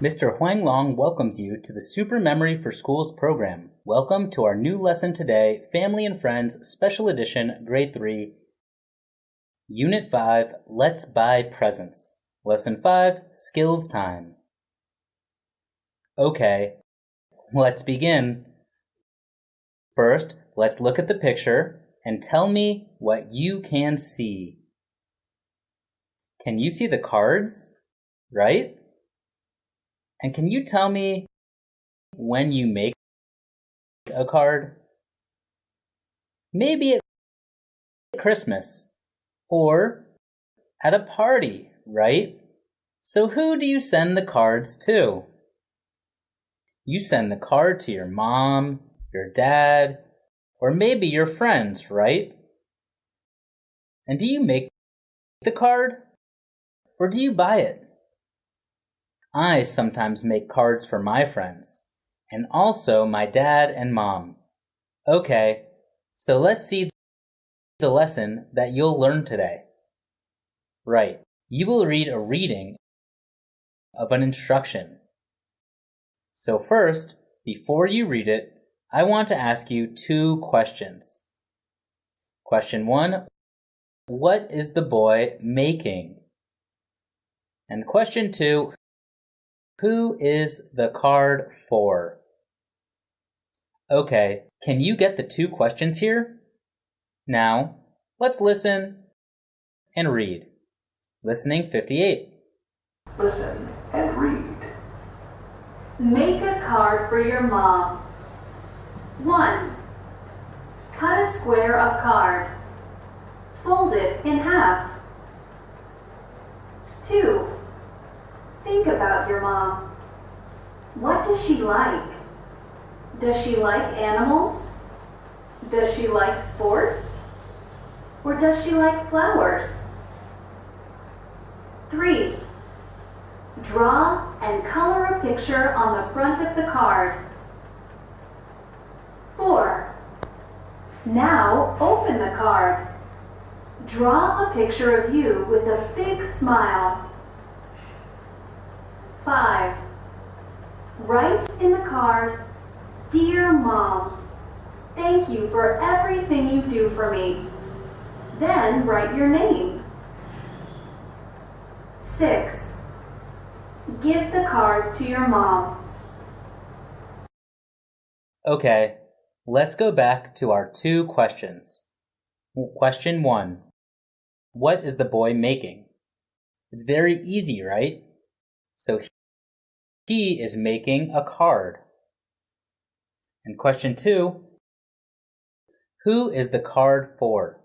Mr. Huang Long welcomes you to the Super Memory for Schools program. Welcome to our new lesson today, Family and Friends, Special Edition, Grade 3, Unit 5, Let's Buy Presents. Lesson 5, Skills Time. Okay, let's begin. First, let's look at the picture and tell me what you can see. Can you see the cards? Right? And can you tell me when you make a card? Maybe at Christmas or at a party, right? So who do you send the cards to? You send the card to your mom, your dad, or maybe your friends, right? And do you make the card or do you buy it? I sometimes make cards for my friends, and also my dad and mom. Okay, so let's see the lesson that you'll learn today. Right, you will read a reading of an instruction. So first, before you read it, I want to ask you 2 questions. Question 1, what is the boy making? And question 2, who is the card for? Okay, can you get the 2 questions here? Now, let's listen and read. Listening 58. Listen and read. Make a card for your mom. 1. Cut a square of card. Fold it in half. 2. Think about your mom. What does she like? Does she like animals? Does she like sports? Or does she like flowers? 3. Draw and color a picture on the front of the card. 4. Now open the card. Draw a picture of you with a big smile. 5. Write in the card, Dear Mom, thank you for everything you do for me. Then write your name. 6. Give the card to your mom. Okay, let's go back to our 2 questions. Question 1, what is the boy making? It's very easy, right? So he is making a card. And question 2, who is the card for?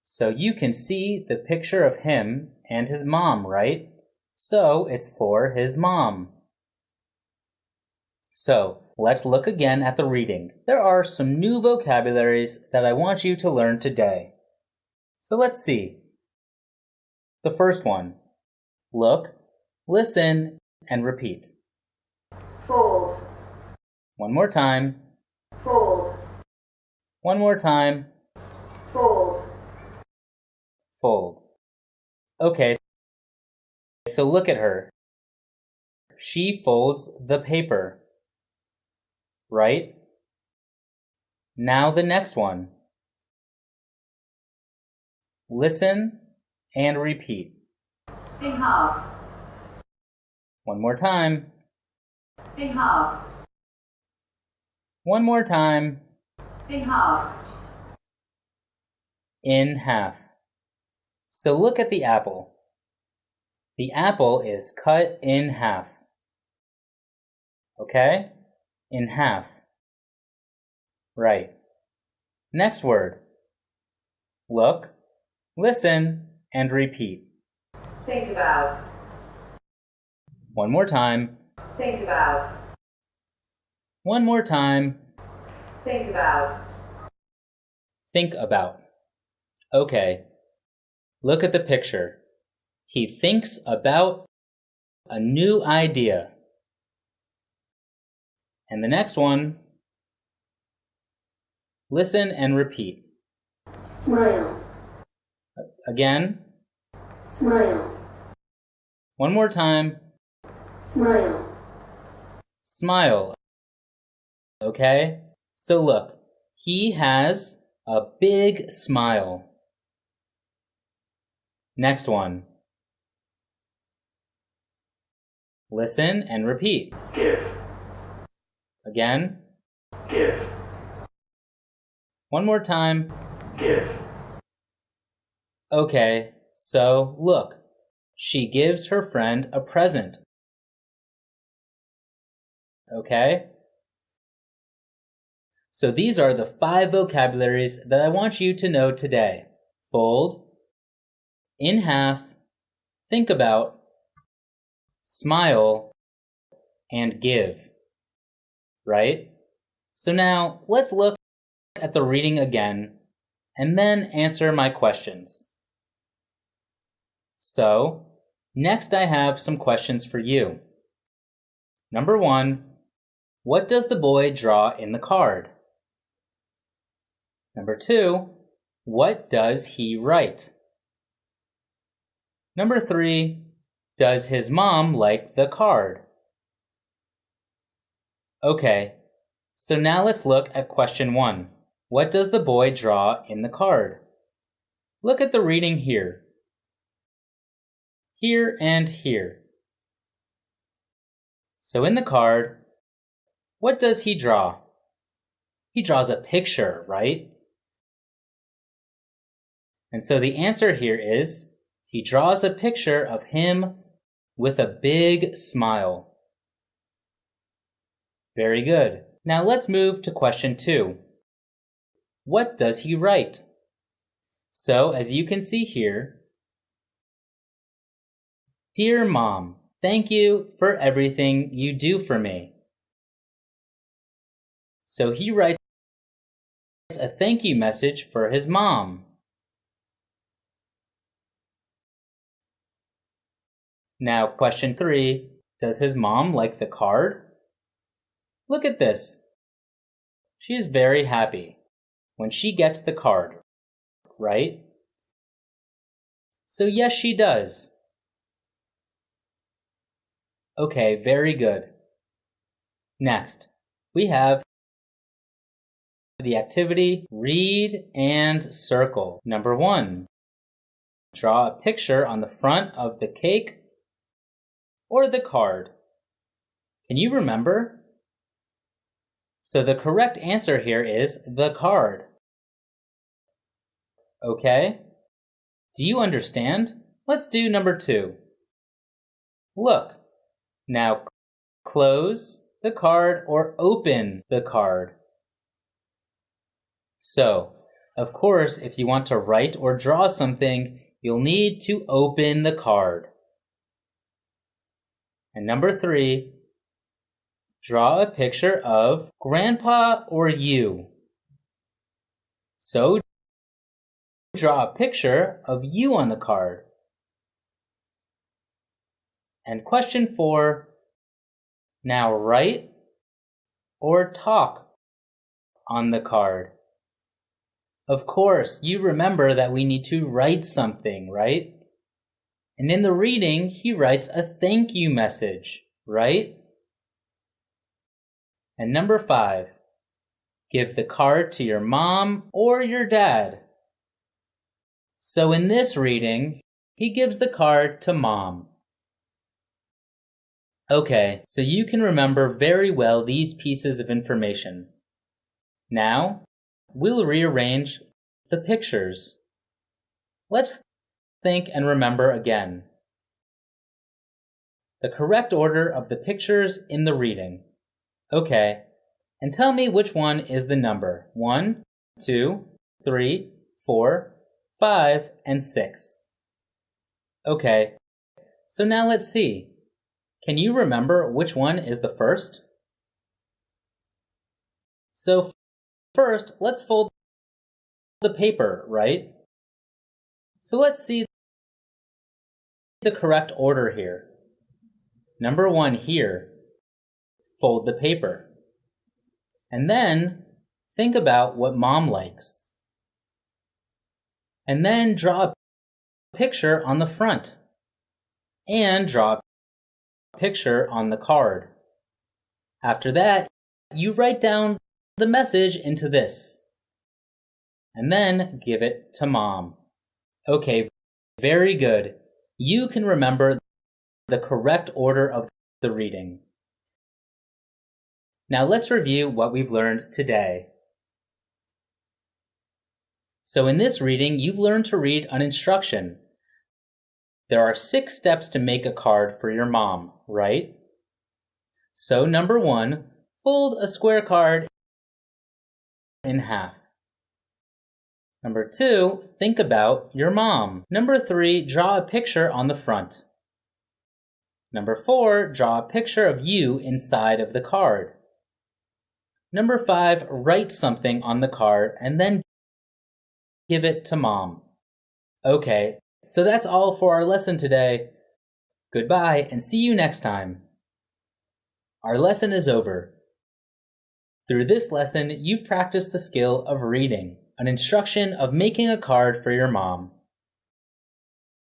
So you can see the picture of him and his mom, right? So it's for his mom. So let's look again at the reading. There are some new vocabularies that I want you to learn today. So let's see. The first one, look, listen, and repeat. Fold. One more time. Fold. One more time. Fold. Fold. Okay, so look at her. She folds the paper. Right? Now the next one. Listen and repeat. In half. One more time. In half. One more time. In half. In half. So look at the apple. The apple is cut in half. Okay? In half. Right. Next word. Look, listen, and repeat. Think about. One more time. Think about. One more time. Think about. Think about. Okay. Look at the picture. He thinks about a new idea. And the next one. Listen and repeat. Smile. Again. Smile. One more time. Smile. Smile. Okay? So look, he has a big smile. Next one. Listen and repeat. Give. Again. Give. One more time. Give. Okay, so look, she gives her friend a present. Okay? So these are the 5 vocabularies that I want you to know today. Fold, in half, think about, smile, and give. Right? So now let's look at the reading again and then answer my questions. So, next I have some questions for you. Number 1, what does the boy draw in the card? Number 2, what does he write? Number 3, does his mom like the card? Okay, so now let's look at question 1. What does the boy draw in the card? Look at the reading here. Here and here. So in the card, what does he draw? He draws a picture, right? And so the answer here is, he draws a picture of him with a big smile. Very good. Now let's move to question 2. What does he write? So as you can see here, Dear Mom, thank you for everything you do for me. So he writes a thank you message for his mom. Now, question 3, does his mom like the card? Look at this. She is very happy when she gets the card, right? So yes, she does. Okay, very good. Next, we have the activity Read and Circle. Number 1, draw a picture on the front of the cake or the card. Can you remember? So the correct answer here is the card. Okay? Do you understand? Let's do number 2. Look. Now close the card or open the card. So, of course, if you want to write or draw something, you'll need to open the card. And number 3, draw a picture of Grandpa or you. So, draw a picture of you on the card. And question 4, now write or talk on the card. Of course, you remember that we need to write something, right? And in the reading, he writes a thank you message, right? And number 5, give the card to your mom or your dad. So in this reading, he gives the card to Mom. Okay, so you can remember very well these pieces of information. Now, we'll rearrange the pictures. Let's think and remember again. The correct order of the pictures in the reading. Okay, and tell me which one is the number. 1, 2, 3, 4, 5, and 6. Okay, so now let's see. Can you remember which one is the first? So first, let's fold the paper, right? So let's see the correct order here. Number 1 here, fold the paper. And then think about what Mom likes. And then draw a picture on the front. And draw a picture on the card. After that, you write down the message into this, and then give it to Mom. Okay, very good. You can remember the correct order of the reading. Now let's review what we've learned today. So in this reading, you've learned to read an instruction. There are 6 steps to make a card for your mom, right? So number 1, fold a square card in half. Number 2, think about your mom. Number 3, draw a picture on the front. Number 4, draw a picture of you inside of the card. Number 5, write something on the card and then give it to Mom. Okay, so that's all for our lesson today. Goodbye and see you next time. Our lesson is over. Through this lesson, you've practiced the skill of reading, an instruction of making a card for your mom.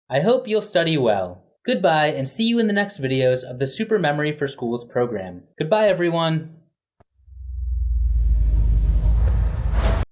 I hope you'll study well. Goodbye and see you in the next videos of the Super Memory for Schools program. Goodbye, everyone.